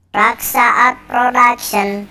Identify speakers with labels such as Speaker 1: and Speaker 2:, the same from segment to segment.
Speaker 1: Raksa Art Production.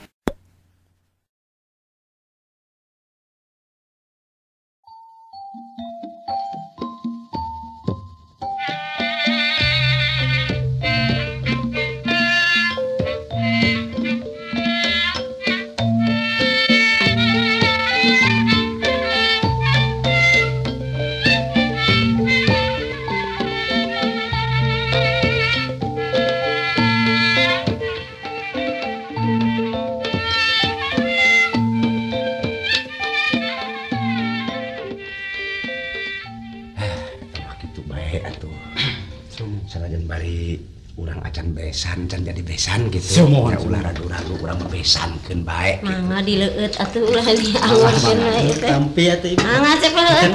Speaker 2: Sanajan bari urang acan besan can jadi besan gitu. Ya ulah ragu-ragu urang besankeun bae gitu.
Speaker 3: Mangga dileueut atuh ulah diangoskeun bae teh.
Speaker 4: Tampi atuh ibu.
Speaker 3: Mangga cek leueut.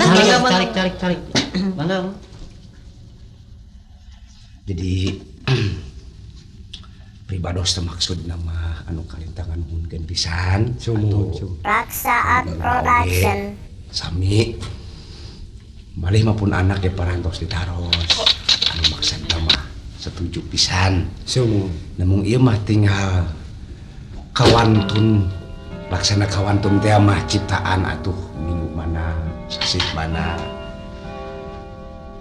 Speaker 4: Cari. Mangga.
Speaker 2: Jadi pribados teh maksud nama anu kalintangan nuhunkeun pisan.
Speaker 1: Raksa Art Production.
Speaker 2: Sami malih maupun anak ya parantos ditaros. Anu maksud nama setuju pisan. Namun ieu mah tinggal kawantun laksana kawantun teh mah ciptaan atuh minggu mana sasih mana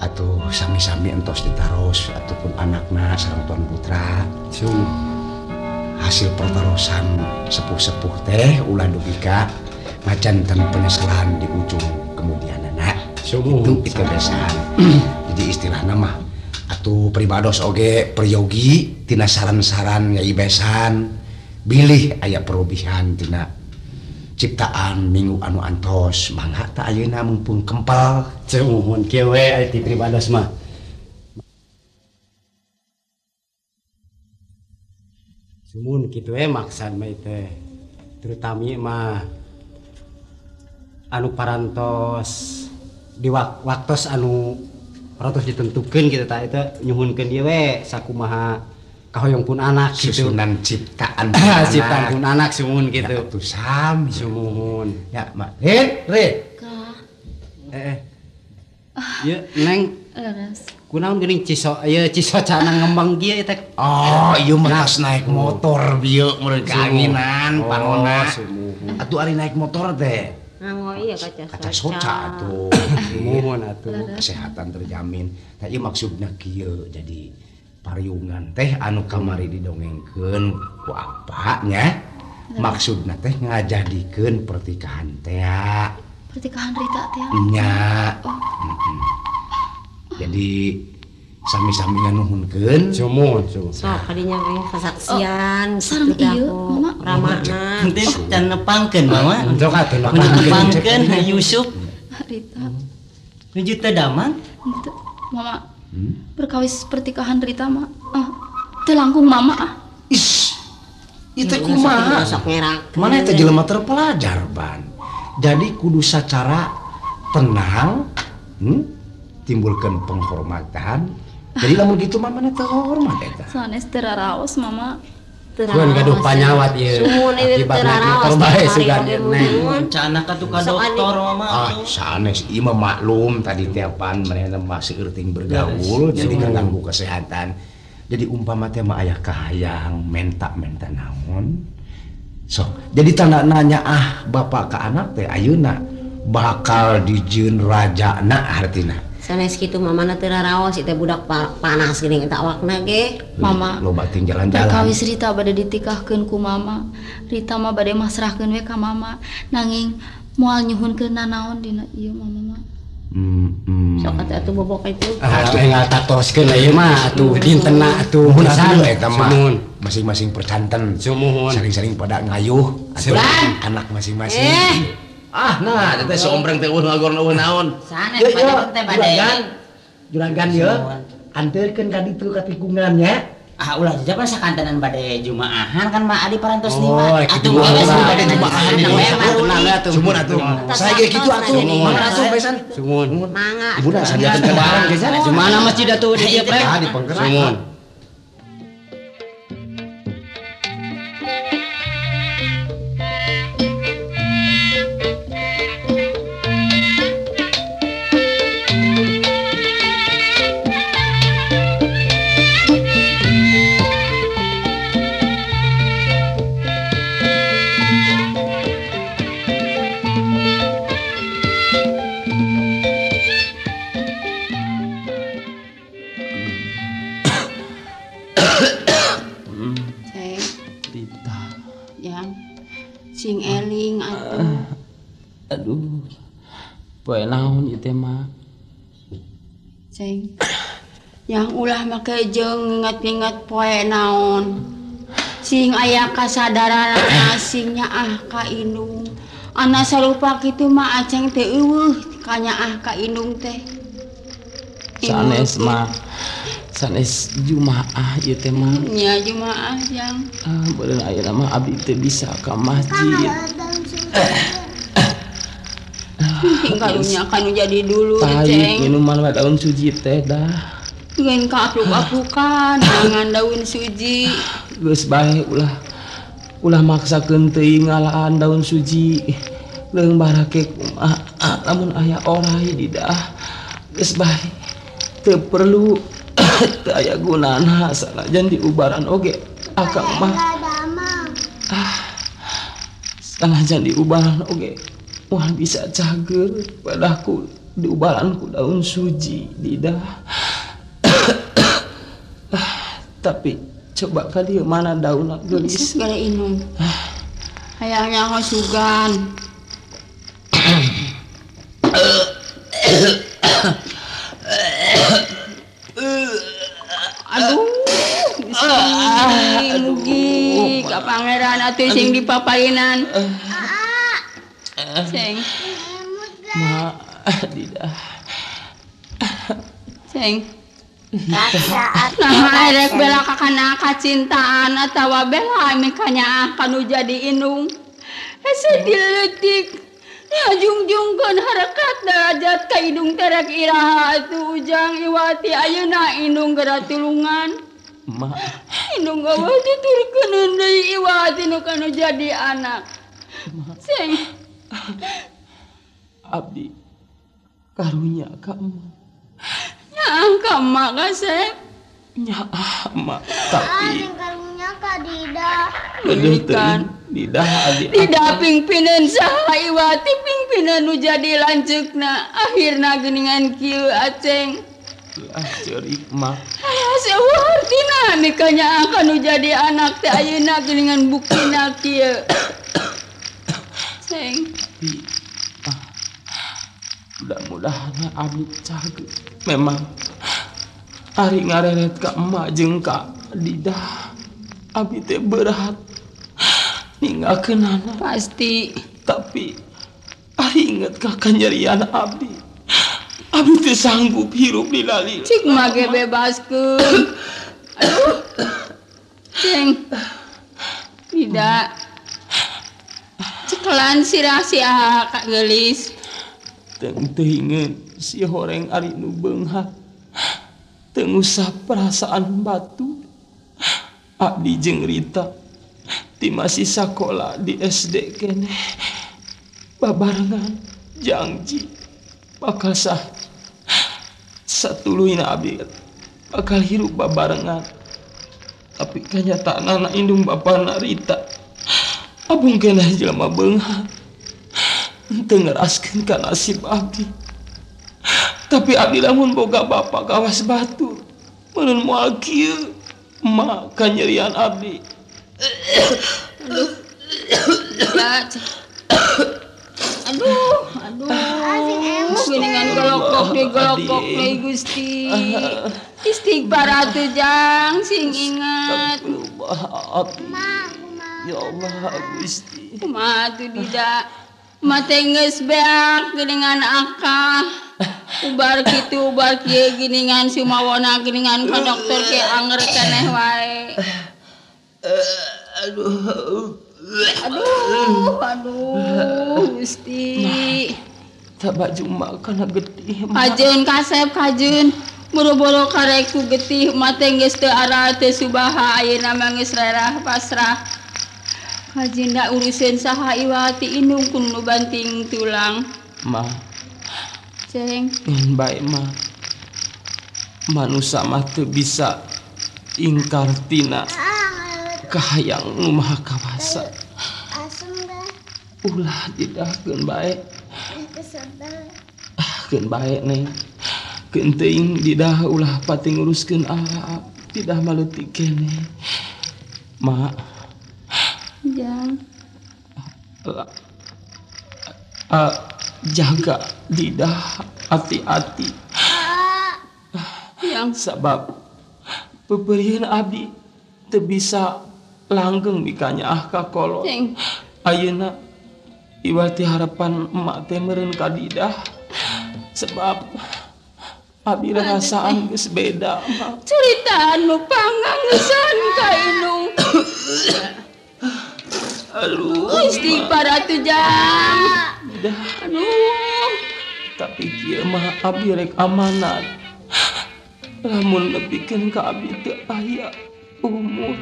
Speaker 2: atuh sami-sami entos ditaros ataupun anakna sareng tuan putra. Hasil pertarosan sepuh-sepuh teh ulah dugika macan ten penyesalan di ujung kemudian anak. Itu kebiasaan. Jadi istilahna mah atuh pribados oge peryogi tina saran-saran yai besan bilih aya perubihan tina ciptaan minggu anu antos mangga ta ayeuna mumpung kempal
Speaker 4: Muhun kieu we aya ti pribados mah. Sumun kitu we maksad mah teh. Terutami mah anu parantos di waktos anu parantos ditentukeun kitu tah eta nyuhunkeun ieu we sakumaha kahoyong pun anak gitu.
Speaker 2: Susunan ciptaan
Speaker 4: ciptaan pun anak sumun gitu.
Speaker 2: Ya, atuh sami
Speaker 4: sumuhun.
Speaker 2: Ya mak Red.
Speaker 4: Ieu Neng kunaon geuning ciso cana ngembang kieu eta.
Speaker 2: Oh, ieu mah naik motor bieu meureun kaanginan panonna. Atuh ari naik motor teh
Speaker 3: Nganggo ieu
Speaker 2: kaca soca atuh.
Speaker 4: Muhun atuh.
Speaker 2: Kesehatan terjamin. Tah ieu maksudna kieu jadi pariungan teh anu kamari didongengkeun ku apanya. Maksudna teh ngajadikeun pertikahan teh.
Speaker 5: Pertikahan Rita teh.
Speaker 2: Nya. Jadi sami-sami nuhunkeun.
Speaker 4: Sumun.
Speaker 3: Sok kadinya we kesaksian
Speaker 5: sareng ieu Mama.
Speaker 3: ramana.
Speaker 4: Henteu can nepangkeun Mama.
Speaker 2: Sok atuh
Speaker 4: Nepangkeun Yusuf.
Speaker 5: Rita.
Speaker 4: Nuju teh damang.
Speaker 5: Itu Mama. Perkawis pertikahan Rita mah. Teu langkung Mama ah.
Speaker 2: Is. Itu kumaha?
Speaker 3: Sok ngerak.
Speaker 2: Mana eta jelema terpelajar ban. Jadi kudu sacara tenang, timbulkeun penghormatan. Jadi lamun kitu mah mana teu hormat eta.
Speaker 5: Sanes teu raraos Mama.
Speaker 4: Tuan gaduh panyawat ieu.
Speaker 3: Sumun ieu teraraos
Speaker 4: bae sugan Neng.
Speaker 3: Cana
Speaker 4: Cana ka dokter Mama.
Speaker 2: Sanes ieu mah maklum tadi tiapan manehna masih euting bergaul jadi kaganggu kesehatan. Jadi umpama teh mah aya kahayang menta naon. Sok, jadi tanda nanya bapak ke anak teh ayeuna bakal dijieun rajana artina.
Speaker 3: Sanes kitu mamana teu raraos teh budak panas geuning eta awakna ge.
Speaker 5: Mama.
Speaker 2: Loba ting jalan-jalan.
Speaker 5: Perkawis Rita bade ditikahkeun ku Mama. Rita mah bade masrahkeun we ka Mama. Nanging moal nyuhunkeun nanaon dina ieu Mama.
Speaker 3: Sok atuh bobok itu.
Speaker 4: Enggak tatoskeun ieu mah atuh dintenna atuh
Speaker 2: pisan eta mah.
Speaker 4: Sumun.
Speaker 2: Masing-masing percanten.
Speaker 4: Sumuhun.
Speaker 2: Sering-sering pada ngayuh atuh anak masing-masing. Nah, eta sombreng teh ngagorna naon.
Speaker 3: Sanes pada teh bade.
Speaker 2: Juragan ieu. Anteurkeun ka ditu ka tikungan nya.
Speaker 6: Ulah jejak kan sakantenan bade jumaahan kan mah adi parantos
Speaker 4: Oh,
Speaker 6: lima.
Speaker 4: kitu
Speaker 6: Atuh
Speaker 4: mah
Speaker 2: bade jumaahan di
Speaker 4: atuh.
Speaker 2: Sumun atuh. Saya ge kitu atuh. Mana atuh besan?
Speaker 4: Sumun.
Speaker 3: Mangga.
Speaker 2: Ibuna sadiakeun ka barang ge sana.
Speaker 4: Cumana masjid atuh di dieu
Speaker 2: Ah, di penggerak.
Speaker 4: Sumun.
Speaker 5: Cing eling atuh.
Speaker 7: Aduh. Poe naon ieu teh mah?
Speaker 5: Cing. Yang ulah make jeung nginget-nginget poe naon. Sing aya kasadaran sing nyaah ka indung. Ana sarupa kitu mah aceng teh eueuh ka nyaah ka indung teh.
Speaker 7: Sanes mah sanes jumaah ieu teh mah.
Speaker 5: Nya jumaah jang.
Speaker 7: Beureun ayeuna mah abdi teu bisa ka masjid.
Speaker 5: Karunya kanu jadi dulu
Speaker 7: Pahit
Speaker 5: Ceng.
Speaker 7: minuman mah daun suji teh dah.
Speaker 5: Dengan kaapluk-aplukan dengan daun suji.
Speaker 7: Geus bae ulah maksakeun teuing ngalaan daun suji. Leung barake kumaha lamun aya orai di dah. Geus bae teu perlu teu aya gunana sanajan diubaran oge akang mah. Sanajan diubaran oge moal bisa cager padahku diubaran ku daun suji di dah. Tapi coba ka dieu mana daunna geulis
Speaker 5: Segala inung. Hayangnya hosugan. Aduh. Mugi ka pangeran atuh sing dipaparinan. Ceng.
Speaker 7: Ma didah.
Speaker 5: Ceng.
Speaker 1: Raksa at
Speaker 5: Nah, erek bela kakana kacintaan atawa bela mikanya kanu jadi inung. Hese diletik. Ya jungjungkeun harakat derajat ka indung terek iraha atuh ujang iwati ayeuna indung geura tulungan.
Speaker 7: Ma
Speaker 5: Indung gawa tuturkeun deui iwati nu kanu jadi anak. Seng.
Speaker 7: abdi karunya ka emak.
Speaker 5: Nyangka mak kasep.
Speaker 7: Nyaah emak tapi
Speaker 1: karunya ka Dida.
Speaker 7: Kan didah adi
Speaker 5: Tidak pingpinan saha iwati pingpinan nu jadi lanceukna akhirna geuningan kieu aceng.
Speaker 7: lah ceurik emak.
Speaker 5: Aya sawartina mikanya akan nu jadi anak teh ayeuna geuningan buktina kieu. Ceng.
Speaker 7: Tapi mudah-mudahan abdi cager. Memang ari ngareret ka emak jeung ka didah abdi teh berat ninggalkeunana.
Speaker 5: Pasti.
Speaker 7: Tapi ari inget ka kanyerian abdi teh sanggup hirup di lali.
Speaker 5: Cik mage bebaskeun. Aduh. Ceng. Tidak. Cekelan sirah si aha Kak Gelis.
Speaker 7: Teu inget si horeng ari nu beunghar. Teu ngusap perasaan batu. Abdi jeung Rita ti masih sakola di SD keneh. Babarengan janji bakal satuluhina abdi bakal hirup babarengan. Tapi kanyataanna indung bapana Rita abung keneh jelema beunghar. Teu ngeraskeun ka nasib abdi. Tapi abdi lamun boga bapa kawas batu meureun moal kieu emak kanyerian abdi.
Speaker 5: Aduh. Ya. Aduh. Geuningan golokok deui Gusti. Istighfar atuh jang sing ingat.
Speaker 7: Astagfirullah abdi. Ya Allah Gusti.
Speaker 5: Kumaha atuh Dida? Mate geus beak geuningan akah. Ubar kitu ubar kieu geuningan sumawona geuningan ka dokter ke anger keneh wae. Aduh Gusti.
Speaker 7: Tak baju mak kana getih.
Speaker 5: Kajeun kasep kajeun. Boro-boro kareku getih mate geus teu arah teu subaha ayeuna mah geus rerah pasrah. Kajinda urusan saha iwati indung kudu banting tulang.
Speaker 7: Ma,
Speaker 5: Ceng.
Speaker 7: ngan bae ma. Manusia mah teu bisa ingkar tina kahayang nu maha kawasa.
Speaker 1: Asem dah.
Speaker 7: Ulah didahkeun bae.
Speaker 1: Kesebel.
Speaker 7: Keun bae neng. Keun teuing didah ulah pati nguruskeun didah maleutik keneh. Ma,
Speaker 5: Jang.
Speaker 7: Jaga Didah hati-hati.
Speaker 5: Yang
Speaker 7: Sabab peperian abdi teu bisa langgeng mikanya ka kolot.
Speaker 5: Ceng.
Speaker 7: Ayeuna iwati harapan emak teh meureun ka Didah. Sebab abdi rasaan geus beda, Mak.
Speaker 5: Cerita anu pangangesan ka Inung.
Speaker 7: Aduh,
Speaker 5: Istighfar atuh Jang.
Speaker 7: Didah.
Speaker 5: Aduh.
Speaker 7: Tapi kieu mah abdi rek amanat. Lamun nepikeun ka abdi teu aya umur,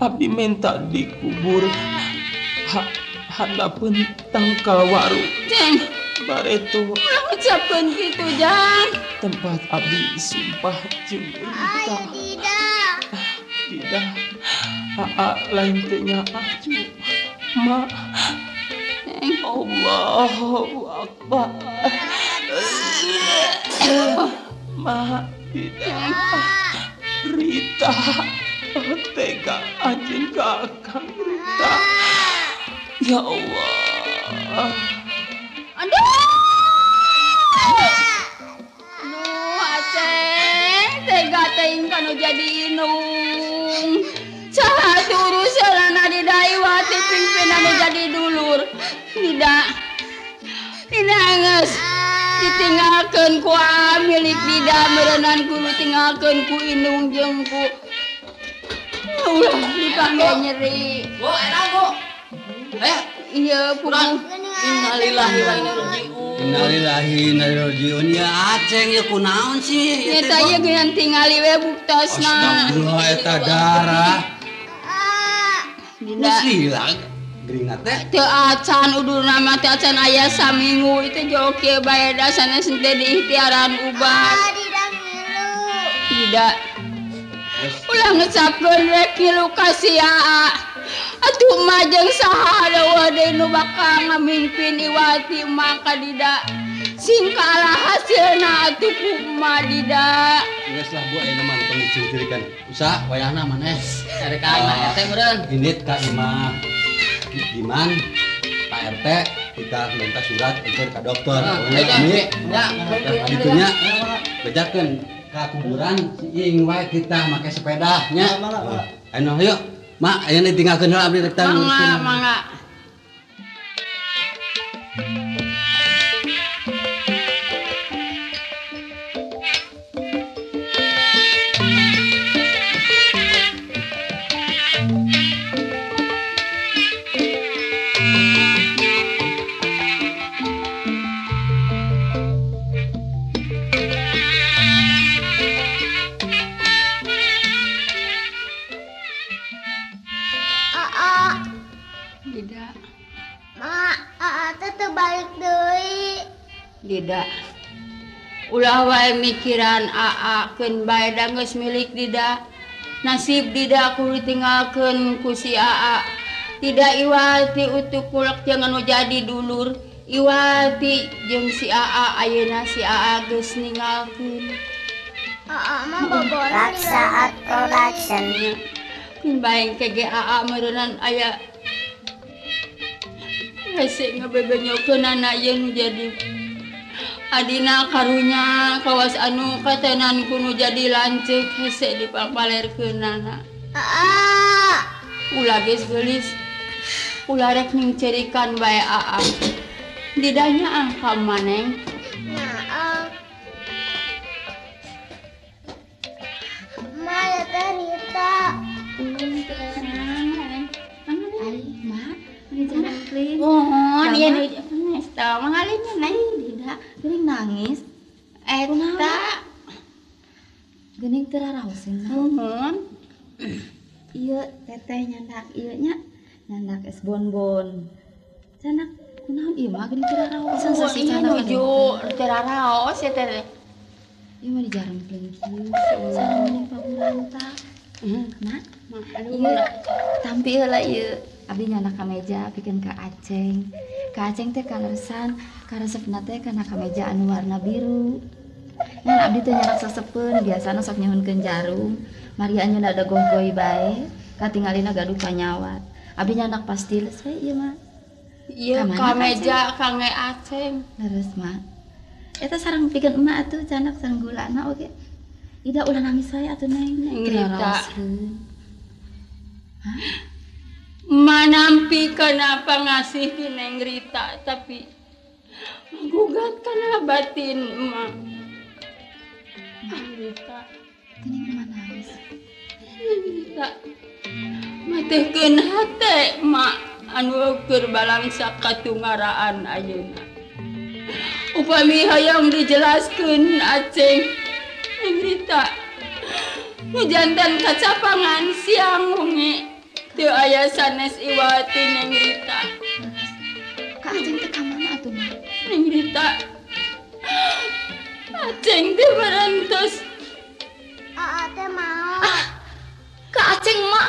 Speaker 7: abdi minta dikubur handapeun tangkal waru.
Speaker 5: Ceng,
Speaker 7: Bareto
Speaker 5: ulah ngucapkeun kitu Jang.
Speaker 7: tempat abdi sumpah jeung
Speaker 1: Ayo
Speaker 7: Rita.
Speaker 1: tidak.
Speaker 7: Didah, lain teu nyaah cu. Mak,
Speaker 5: Ceng.
Speaker 7: Allahu Akbar. Mak, Didah, Rita, tega anjeun ka akang Rita. Ya Allah.
Speaker 5: Aduh, Aceng, tega teuing kanu jadi Inung. Saha turus selana Didah iwati pimpinan jadi dulur. Didah geus ditinggalkeun ku milik Didah meureunnan kudu tinggalkeun ku Inung jeung ku ulah dipanggil nyeri.
Speaker 3: Bu, enak bu.
Speaker 5: Iya, Pugu.
Speaker 3: Innalillahi wa inna ilaihi raji'un. Innalillahi wa inna ilaihi raji'un. Ya Aceng ya kunaon sih?
Speaker 5: Nyata ieu geus tingali we buktosna.
Speaker 3: Astagfirullah eta darah.
Speaker 5: Dinda
Speaker 3: Silang geringat teh.
Speaker 5: teu acan udurna mah teu acan aya saminggu itu jok ieu bae dasana teh diikhtiaran ubat.
Speaker 1: Tidak ngilu.
Speaker 5: Tidak. Ulah ngecapkeun rek ngilu ka si Aa. Atuh mah jeung saha dawa deui nu bakal ngamimpin iwati maka Dida. Sing kalah hasilna atuh kumaha Dida.
Speaker 3: Geus lah bu aya mah tong dicungkirikeun. Usaha wayahna maneh. Cari ka imah RT meureun. Dinit ka imah Diman, Pak RT kita minta surat untuk ke dokter. Kami ya, itunya bejakeun ka kuburan si Ing wae kita make sepeda nya. Anu yuk, Mak, aya ditinggalkeun heula abdi rek tang.
Speaker 5: Mangga. Dida,
Speaker 1: Mak, teh balik deui.
Speaker 5: Dida. Ulah wae mikiran Aa keun bae da geus milik Dida. Nasib Dida kudu ditinggalkeun ku si Aa. Tidak iwati utuk kulak jangan nu jadi dulur. Iwati jeung si Aa ayeuna si Aa geus ninggalkeun.
Speaker 1: Mah boboran
Speaker 8: Saat production.
Speaker 5: Pin baeng kege Aa meureunnan aya hese ngabebenyokeun anak ieu nu jadi adina karunya kawas anu katenan kudu jadi lanceuk hese dipalpalerkeunana. Ulah geus geulis. Ulah rek ningcerikan bae Aa. Didanya angka maneng.
Speaker 1: Nah, Maya teh Rita.
Speaker 5: Mohon ieu nu nangis tah mangalihnya nang Dida geuning nangis. Eta
Speaker 8: Geuning teu raraoseun.
Speaker 5: mohon
Speaker 8: Ieu teteh nyandak ieu nya nyandak es bonbon. Canak kunaon ieu mah geuning teu raraoseun
Speaker 5: ieu
Speaker 8: sasicana
Speaker 5: nuju teraraos ya teh.
Speaker 8: Ieu mah dijaremkeun kieu. Sareng mending paburanta. Nah, ieu tampi heula ieu. Abdi nyandak ka meja pikeun ka Aceng. Ka Aceng teh kaleresan karesepna teh kana kameja anu warna biru. Ngan abdi teh nyandak sasepeun biasana sok nyuhunkeun jarum. Mari anjeunna ada gongkoi bae, katingalina gaduh panyawat. Abi nyanak pasti selesai ieu mah.
Speaker 5: Iya, ka meja Kang Aceng.
Speaker 8: Leres mah. Eta sareng pikeun emak atuh canak sareng gulana oge. Ida ulah nangis wae atuh Neng.
Speaker 5: Rita. Manampi kenapa ngasih ke Neng Rita, tapi menggugat karena batin emak. Neng Rita.
Speaker 8: Kening emak nangis.
Speaker 5: Neng Rita. Matehkeun hate emak anu keur balangsa katungaraan ayeuna. Upami hayang dijelaskeun Aceng. Neng Rita. Nu jantan kacapangan siang wengi. Teu aya sanes Iwati Neng Rita.
Speaker 8: Ka Aceng teh ka mana atuh mah?
Speaker 5: Neng Rita. Aceng teh berentos.
Speaker 1: Teh mau.
Speaker 8: Ka Aceng mah.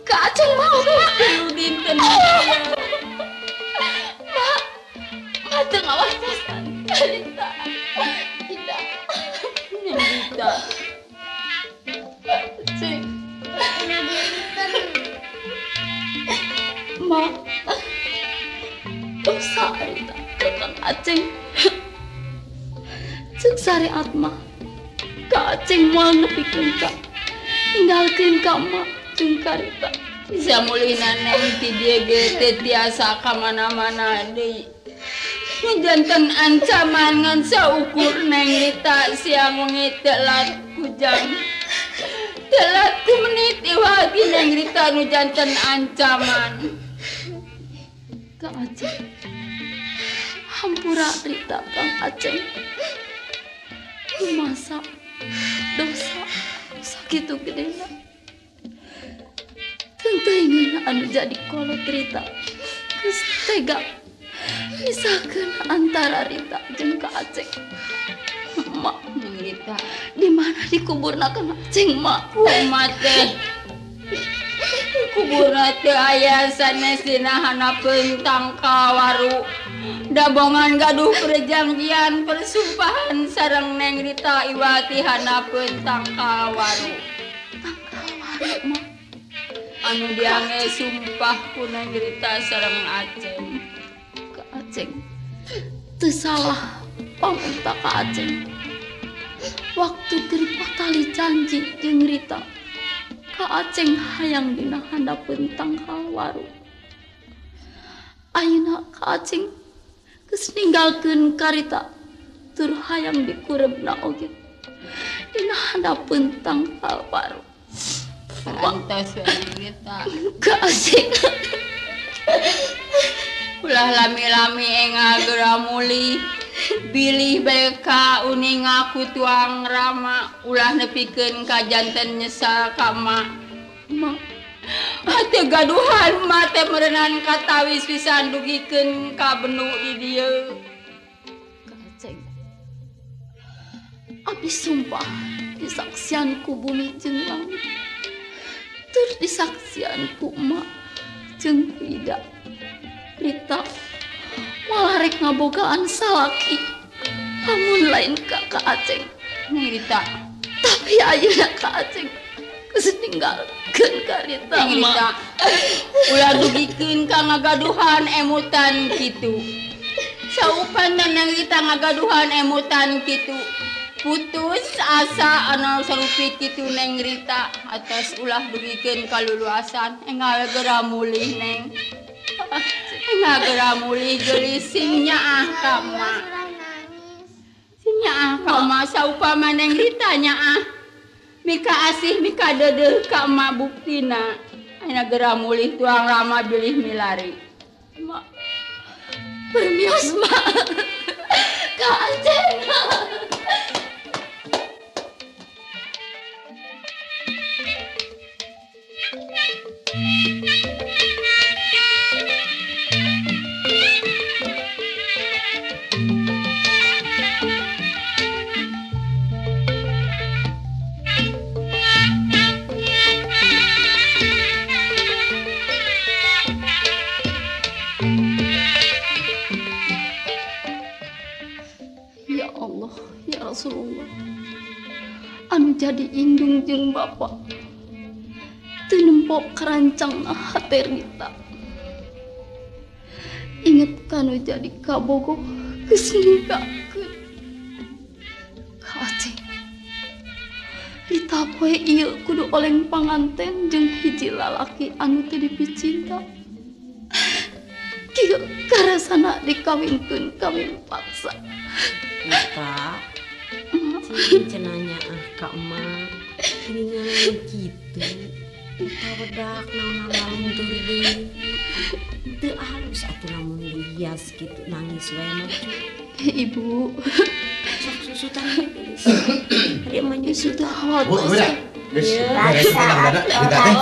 Speaker 8: Ka Aceng mau mah.
Speaker 5: Lu dinten aya.
Speaker 8: Mak teu ngawas pisan. Rita. Tidak.
Speaker 5: Neng Rita.
Speaker 8: Aceng. Mak. Dosa Rita. Kang Aceng. Cek syariat mah. Ka Aceng moal nepikeun ka. Ninggalkeun ka mak jeung ka Rita.
Speaker 5: Bisa mulihna Neng ti dieu ge teh tiasa ka mana-mana deui. Nu janten ancaman ngan saukur Neng Rita siang wengi telat ku jam. Telat ku menit Iwati Neng Rita nu janten ancaman.
Speaker 8: Ka Aceng. Hampura Rita Kang Aceng. Masa dosa sakitu gedena. Tenteuingeun anu jadi kolot Rita. Geus tega misahkeun antara Rita jeung Ka Aceng. Mak,
Speaker 5: Neng Rita.
Speaker 8: di mana dikuburna Kang Aceng mak?
Speaker 5: Kumat teh. Kuburna teu aya sanes dina hanapeun tangka waru. Dabongan gaduh perjanjian persumpahan sareng Neng Rita Iwati hanapeun tangka waru.
Speaker 8: Tangka waru mak.
Speaker 5: Anu diange sumpah ku Neng Rita sareng Aceng.
Speaker 8: Ka Aceng teu salah pamunta Ka Aceng. Waktu keur patali janji jeung Rita, Ka Aceng hayang dina handapeun tangkal waru. Ayeuna Ka Aceng geus ninggalkeun ka Rita tur hayang dikurebna oge dina handapeun tangkal waru.
Speaker 5: Pantes Neng Rita.
Speaker 8: Ka Aceng
Speaker 5: Ulah lami-lami enga geura muli. Bilih bae ka uning aku tuang rama. Ulah nepikeun ka janten nyesal ka mak.
Speaker 8: mak.
Speaker 5: Ate gaduhan mak teh meureunnan katawis pisan dugikeun ka benu di dieu.
Speaker 8: Ka Aceng. Abdi sumpah disaksian ku bumi jeung langit. Tur disaksian ku emak jeung ku Ida. Rita malah rek ngabogaan salaki. Lamun lain ka Aceng.
Speaker 5: Neng Rita.
Speaker 8: Tapi ayeuna Ka Aceng geus ninggalkeun ka Rita.
Speaker 5: Neng Rita. Ulah dugikeun ka ngagaduhan emutan kitu. Saupanna Neng Rita ngagaduhan emutan kitu. Putus asa anu sarupi kitu Neng Rita. Atas ulah dugikeun kaluluasan enggal geura mulih Neng. Enggal geura mulih geulis sing nyaah ka mak. Sing nyaah ka mak saupama Neng Rita nyaah. Mika asih mika deudeuh ka mak buktina. Ayeuna geura mulih tuang rama bilih milari.
Speaker 8: Mak. Permios mak. Ka Aceng. Ya Allah, ya Rasulullah. Anu jadi indung jeung Bapak.
Speaker 5: teu nempok kerancang hate Rita. Ingat kanu jadi kabogoh geus ninggalkeun ka Aceh. Rita poe ieu kudu oleng panganten jeung hiji lalaki anu teu dipicinta. Kieu karasana dikawinkeun kawin paksa.
Speaker 9: Rita, cing cenanya ka emak geuningan kitu. Rita bedak naon ngaluntur deui. Teu halus atuh lamun dihias kitu nangis wae mah.
Speaker 5: Ibu,
Speaker 9: Sok susutan geus. Ari mah nyusut.
Speaker 2: Udah. Geus beres pedang dada Rita teh.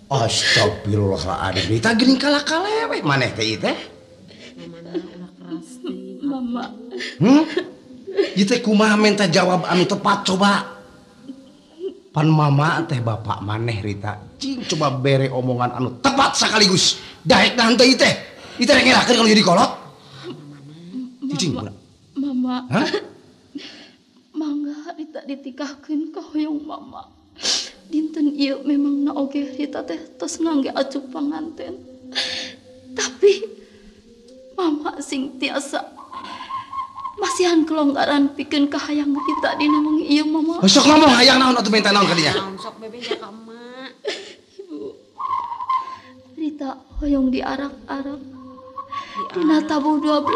Speaker 2: Astagfirullahaladzim. Rita geuning kala-kalewe maneh teh ieu teh.
Speaker 9: Mamana ulah keras deui.
Speaker 5: Mama.
Speaker 2: Ieu teh kumaha minta jawab anu tepat coba. Pan mama teh bapak maneh Rita. Cing coba bere omongan anu tepat sekaligus. Daek nahan teh ieu teh. Ieu teh ngelakeun kalau jadi kolot. Cing.
Speaker 5: Mama.
Speaker 2: Hah?
Speaker 5: Mangga Rita ditikahkeun ka hoyong mama. Dinten ieu memang na oge Rita teh tos ngangge acup panganten. Tapi mama sing tiasa masihan kelonggaran pikeun kahayang Rita dina mung ieu mama.
Speaker 2: Sok ngomong hayang naon atuh minta naon ka dinya.
Speaker 9: Naon sok bebe nya ka emak.
Speaker 5: Ibu. Rita hoyong diarak-arak. Dina tabuh 12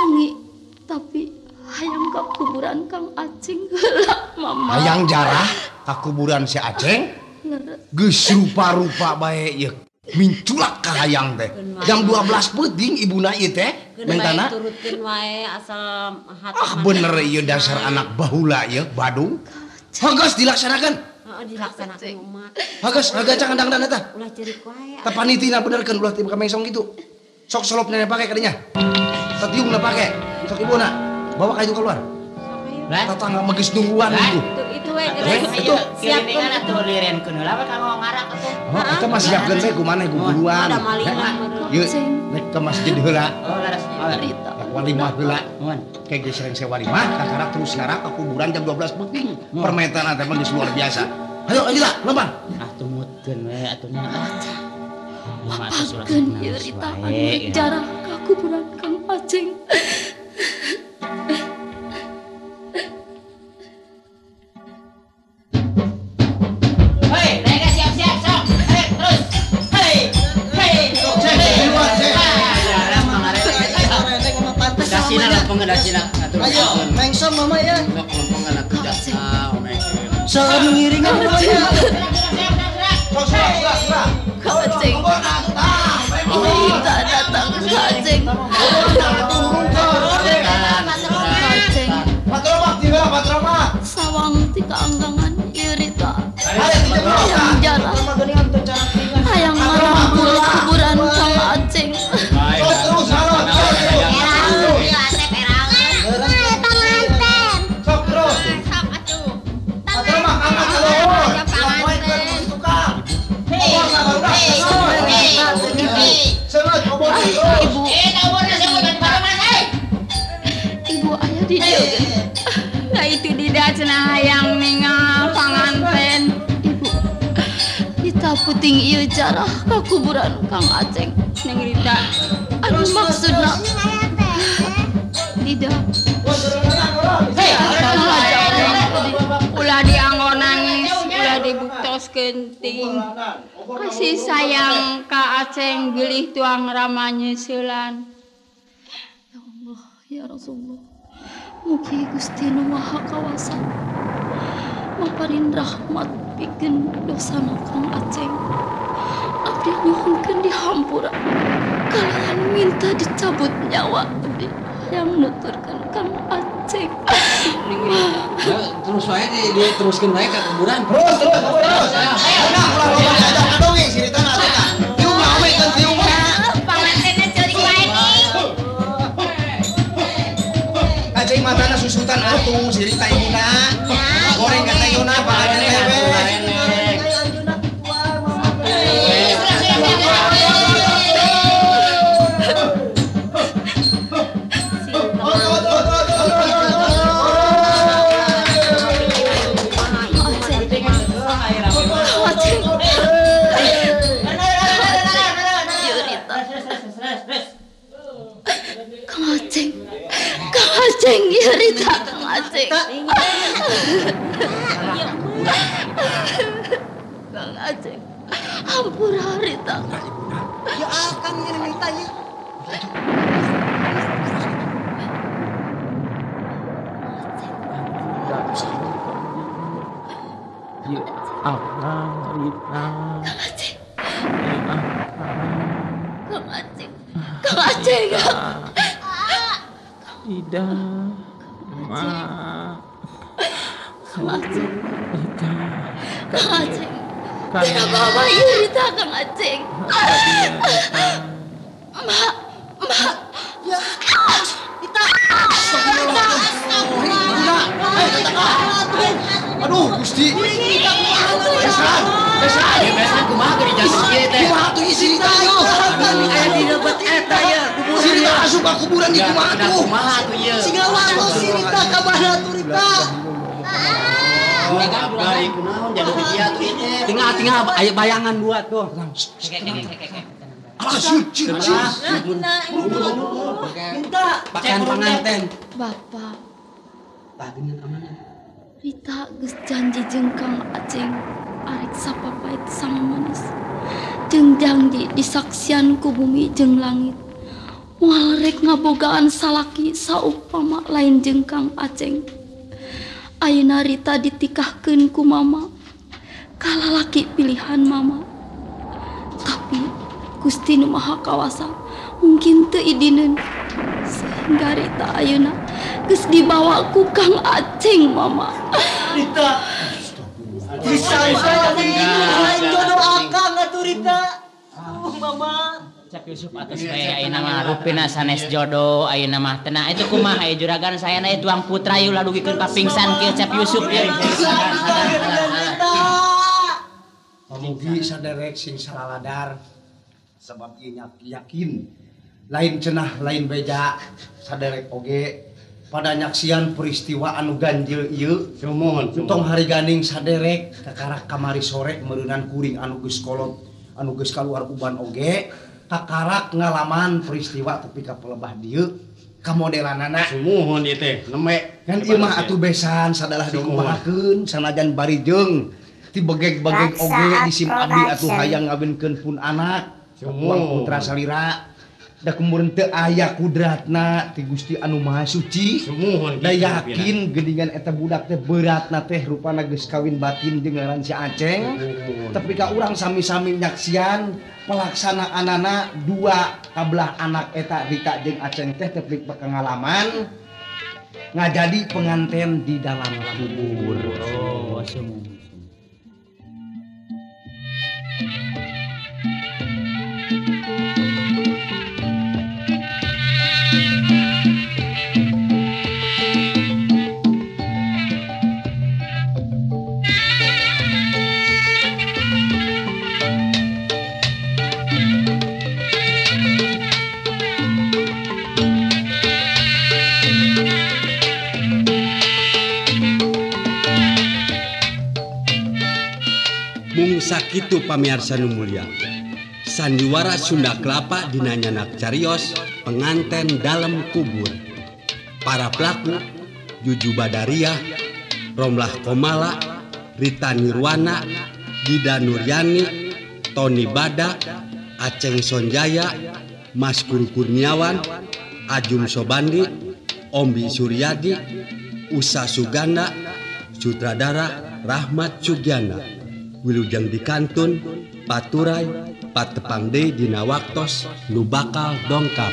Speaker 5: wengi. Tapi hayang ka kuburan Kang Aceng heula mama.
Speaker 2: Hayang jarah ka kuburan si Aceng.
Speaker 5: Leres.
Speaker 2: Geus rupa-rupa bae ieu. Minculak ka hayang teh. Jam 12 peuting ibuna ieu teh. Mentana.
Speaker 9: Turutkeun wae asal hati.
Speaker 2: Bener ieu dasar anak bahula ieu Badung. Hagas dilaksanakeun.
Speaker 9: Heeh dilaksanakeun emak.
Speaker 2: Hagas ngagacang andang dan eta.
Speaker 9: Ulah cerik wae.
Speaker 2: Ta panitina benerkeun ulah tim kamesong gitu. Sok selopna pake kadinya. Tatiungna pake. Sok ibuna bawa ka itu keluar. Tatangga magis nungguan itu.
Speaker 9: Itu we
Speaker 6: Itu siapkeun atuh lirenkeun heula we kanggo ngarak atuh.
Speaker 2: Oh, kita masih siapkeun we kumaneh guguruan.
Speaker 9: Ada malingan meureun.
Speaker 2: Yeuh, rek ke masjid heula.
Speaker 6: Oh, laras.
Speaker 5: Rita.
Speaker 2: Walimah heula.
Speaker 6: Mun.
Speaker 2: Kayak geus sering saya walimah, kakara terus ngarak ke kuburan jam 12 peuting. Permetan teh mah geus luar biasa. Ayo Rita, lomban.
Speaker 6: Ah tumutkeun we atuhnya.
Speaker 5: Pakeun ieu Rita anu jarah ka kuburan Kang Aceng.
Speaker 6: Hei, mereka siap-siap sok. Hei, terus. Hei. Hei. Dasina lah pengadasina.
Speaker 3: Ayo, mengsom mama ya.
Speaker 5: Sa
Speaker 3: mengiringan namanya.
Speaker 5: Kang Aceng. Rita datang ka Aceng. Aceng. Sawang ti kaanggangan ieu Rita. Hayang jarah. Hayang marambul kuburan Kang Aceng. Ibu aya di dieu ge.
Speaker 10: Nah itu tidak cenah hayang ningal panganten.
Speaker 5: Ibu. Rita puting ieu jarah ka kuburan Kang Aceng.
Speaker 10: Neng Rita.
Speaker 5: Anu maksudna tidak.
Speaker 10: Hei, ulah dianggo nangis, ulah dibuktoskeun ting. Kasih sayang ka Aceng bilih tuang rama nyeuselan.
Speaker 5: Ya Allah, ya Rasulullah. Mugi Gusti Nu Maha Kawasa maparin rahmat pikeun dosana Kang Aceng. Abdi nyuhunkeun dihampura. Kalian minta dicabut nyawa abdi yang nuturkeun Kang Aceng.
Speaker 3: Neng Rita. Terus wae diteruskeun wae ka kuburan.
Speaker 2: Terus. Enak ulah lomba diajak dongeng si Rita teh. Tiung ame kan tiung.
Speaker 10: Pangantenna ceurik wae nih.
Speaker 2: Acing matana susutan atuh si Rita ibuna. Goreng ka teh yona paling lewe.
Speaker 5: Aceng.
Speaker 8: Iya Rita Kang Aceng. Kang Aceng. Hampura Rita.
Speaker 2: Ya akan ngirim Rita ya.
Speaker 7: Ya Allah, Rita.
Speaker 8: Kang Aceng. Kang Aceng. Kang Aceng.
Speaker 7: Ida. Ma.
Speaker 8: Kang Aceng.
Speaker 7: Rita.
Speaker 8: Kang Aceng. Tidak apa-apa ya Rita Kang Aceng. Mak.
Speaker 2: Ya. Rita. Aduh, Gusti. Besan.
Speaker 6: Ya besan kumaha ke dijatuh kieu teh.
Speaker 2: Kumaha tuh isi Rita yo.
Speaker 6: Aya di debat eta ya.
Speaker 2: Si Rita asup ka kuburan di kumaha tuh.
Speaker 6: Kumaha tuh ieu.
Speaker 2: Singawa si Rita ka mana tuh Rita.
Speaker 6: Bari kunaon jadi kieu tuh ieu.
Speaker 4: Tinggal aya bayangan buat tuh.
Speaker 2: Minta
Speaker 4: Pakaian pengantin.
Speaker 8: Bapak,
Speaker 4: Bagian amanah.
Speaker 8: Rita geus janji jeung Kang Aceng arek sapapait sama manis. Jeung janji disaksian ku bumi jeung langit. Moal rek ngabogaan salaki saupama lain jeung Kang Aceng. Ayeuna Rita ditikahkeun ku mama. Kalalaki pilihan mama. Tapi Gusti Nu Maha Kawasa mungkin teu idineun. Sehingga Rita ayeuna geus dibawa ku Kang Aceng mama.
Speaker 2: Rita. Bisa lain jodoh akang atuh Rita. Mama.
Speaker 6: Cak Yusuf atus bae ayeuna mah rupina sanes jodoh ayeuna mah tenang itu kumaha aya juragan saya na tuang putra ieu ladugikeun ka pingsan kieu Cak Yusuf ye.
Speaker 2: Mugi saderek sing salaladar sebab ieu yakin lain cenah lain beja saderek oge pada nyaksian peristiwa anu ganjil ieu tong hari ganing saderek kakarak kamari sore meureunnan kuring anu geus kolot anu geus kaluar uban oge kakarak ngalaman peristiwa tepi ka pelebah dieu kamodelanana
Speaker 4: Sumuhun ieu teh nemek.
Speaker 2: kan ieu mah atuh besan sadalah dikumahakeun sanajan barijeng ti begeg-begeg oge disim abdi atuh hayang ngawinkeun pun anak uang putra salira da kemudian teu aya kudratna ti Gusti anu Maha Suci da yakin gedingan eta budak teh beratna teh rupana geus kawin batin jeung ngaran si Aceng tapi ka urang sami-sami nyaksian pelaksanaanana dua kabelah anak eta Rita jeung Aceng teh tepi pengalaman ngajadi pengantin di dalam kubur.
Speaker 6: Oh, semua.
Speaker 11: Sakitu pamirsa nu mulia sandiwara Sunda Kelapa dina nyanak carios penganten dalam kubur para pelaku Juju Badariah Romlah Komala Rita Nirwana Dida Nuryani Tony Bada Aceng Sonjaya Mas Kurniawan Ajum Sobandi Ombi Suryadi Usa Suganda Sutradara Rahmat Sugiana wilujeng dikantun paturai patepang deui dina waktos nu bakal dongkap.